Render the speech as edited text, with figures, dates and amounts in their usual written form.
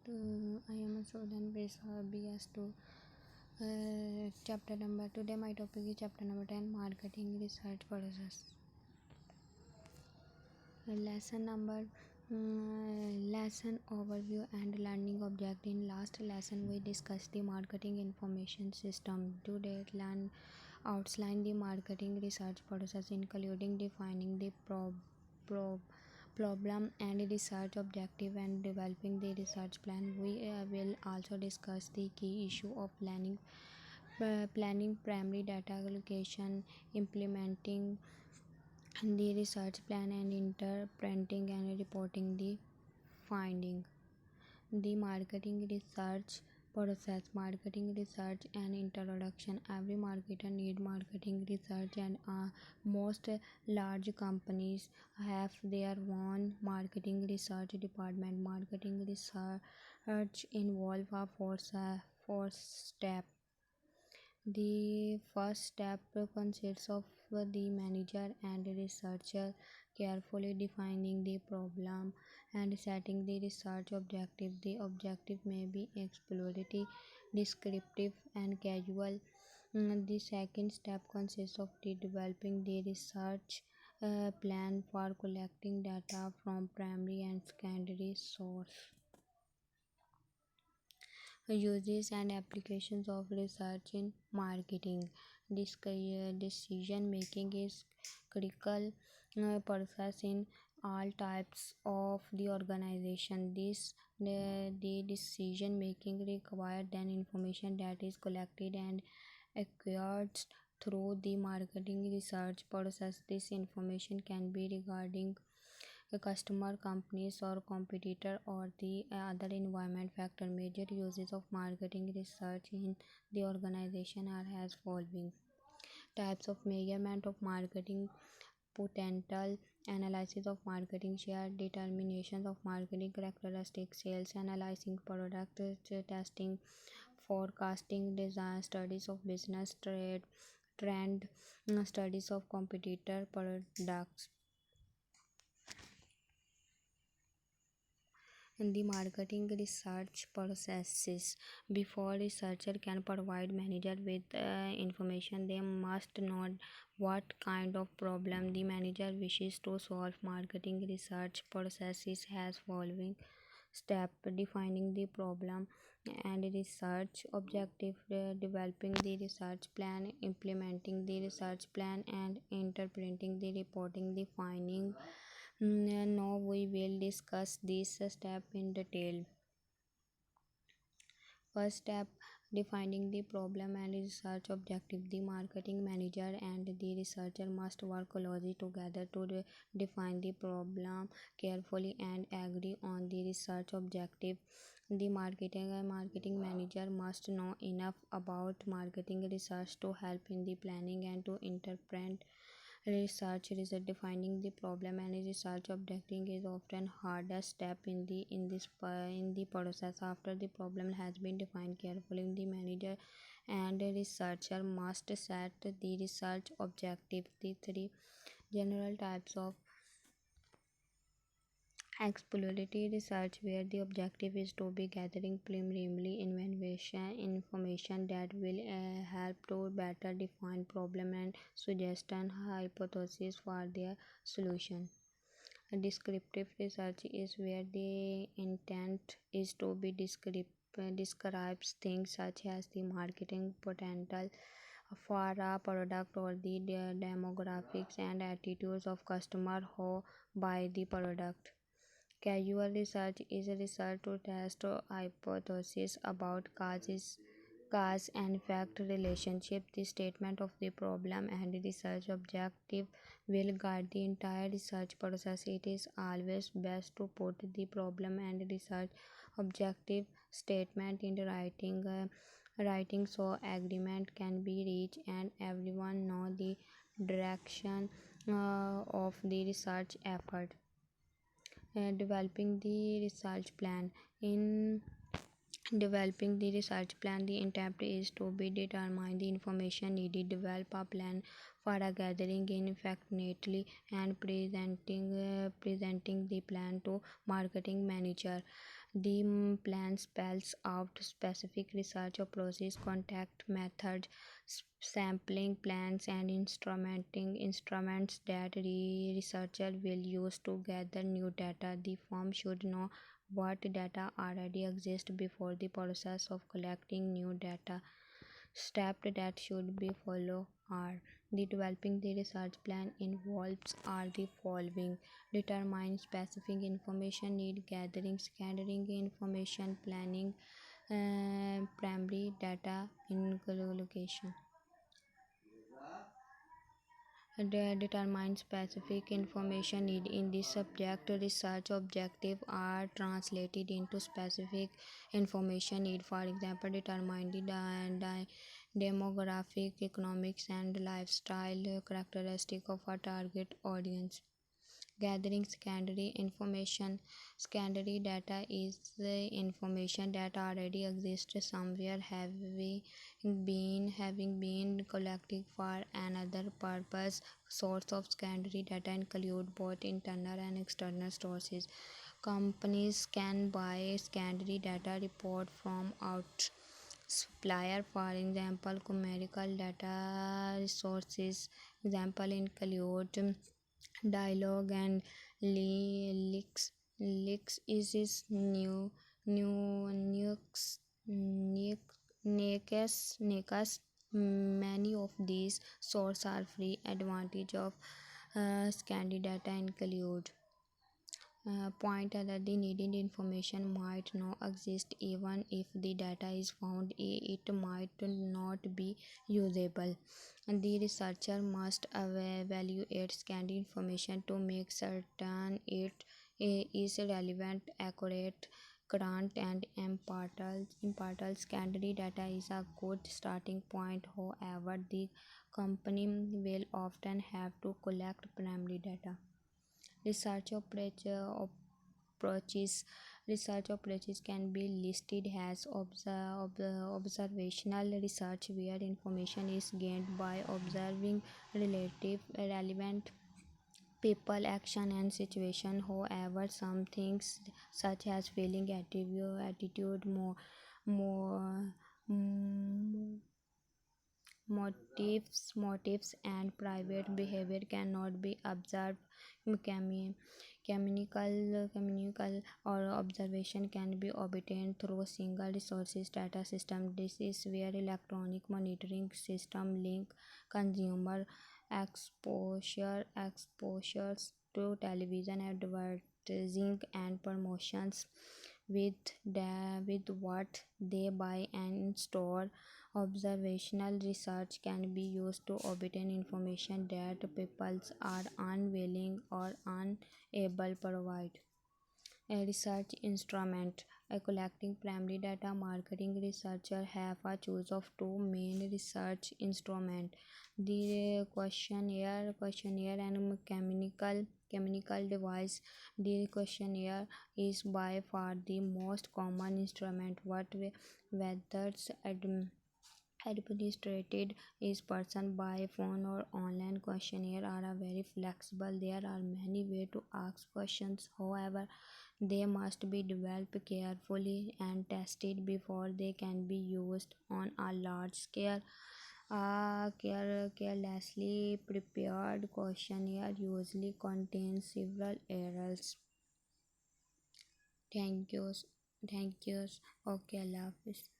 I am a student BS2 chapter number. Today my topic is chapter number 10, marketing research process. Lesson number lesson overview and learning object. In last lesson we discussed the marketing information system. Today learn outline the marketing research process, including defining the pro- problem and research objective and developing the research plan. We will also discuss the key issue of planning primary data allocation, implementing the research plan, and interpreting and reporting the finding. The marketing research process. Marketing research and introduction. Every marketer need marketing research, and most large companies have their own marketing research department. Marketing research involve a four step. The first step consists of the manager and researcher carefully defining the problem and setting the research objective. The objective may be exploratory, descriptive, and casual. The second step consists of developing the research plan for collecting data from primary and secondary sources. Uses and applications of research in marketing. Decision making is critical process in all types of the organization. The decision making required an information that is collected and acquired through the marketing research process. This information can be regarding a customer, companies, or competitor, or the other environment factor. Major uses of marketing research in the organization are as following. Types of measurement of marketing potential, analysis of marketing share, determination of marketing characteristics, sales analyzing, product testing, forecasting, design, studies of business trend, studies of competitor products. In the marketing research processes, before researcher can provide manager with information, they must know what kind of problem the manager wishes to solve. Marketing research processes has following step: defining the problem and research objective, developing the research plan, implementing the research plan, and interpreting the reporting the finding. Now we will discuss this step in detail. First step: defining the problem and research objective. The marketing manager and the researcher must work closely together to define the problem carefully and agree on the research objective. The marketing manager must know enough about marketing research to help in the planning and to interpret research result. Defining the problem and research objective is often hardest step in the process. After the problem has been defined carefully, the manager and researcher must set the research objective. The three general types of exploratory research, where the objective is to be gathering preliminary information that will help to better define problem and suggest an hypothesis for their solution. A descriptive research is where the intent is to be describes things such as the marketing potential for a product or the demographics and attitudes of customer who buy the product. Casual research is a research to test hypotheses about cause and effect relationship. The statement of the problem and research objective will guide the entire research process. It is always best to put the problem and research objective statement in writing so agreement can be reached and everyone know the direction of the research effort. Developing the research plan. In developing the research plan, the intent is to be determine the information needed, develop a plan for a gathering in effectively and presenting the plan to marketing manager. The plan spells out specific research approaches, contact methods, sampling plans, and instrumenting instruments that researcher will use to gather new data. The firm should know what data already exist before the process of collecting new data. Steps that should be followed are the developing the research plan involves are the following: determine specific information need, gathering scattering information, planning primary data in location. Determine specific information need in the subject research objective are translated into specific information need. For example, determine the demographic, economics, and lifestyle characteristic of a target audience. Gathering secondary information. Secondary data is the information that already exists somewhere, having been collected for another purpose. Source of secondary data include both internal and external sources. Companies can buy secondary data report from out supplier, for example numerical data resources. Example include dialogue and leaks. Leaks is new nukes nakes. Many of these sources are free. Advantage of scanty data include point that the needed information might not exist. Even if the data is found, it might not be usable. The researcher must evaluate scanned information to make certain it is relevant, accurate, current, and impartial. Scanned data is a good starting point. However, the company will often have to collect primary data. Research approaches. Research approaches can be listed as observational research, where information is gained by observing relevant people, action, and situation. However, some things such as feeling, attitude, more, motives, and private behavior cannot be observed. Chemi- Chemical or observation can be obtained through single resources data system. This is where electronic monitoring system link consumer exposures to television advertising and promotions with what they buy and store. Observational research can be used to obtain information that people are unwilling or unable to provide. A research instrument. A collecting primary data. Marketing researcher have a choice of two main research instruments: the questionnaire and chemical device. The questionnaire is by far the most common instrument. Whether administrated is person by phone or online. Questionnaire are very flexible. There are many ways to ask questions. However, they must be developed carefully and tested before they can be used on a large scale. A carelessly prepared questionnaire usually contains several errors. Thank you. Thank you. Okay, Allah Hafiz.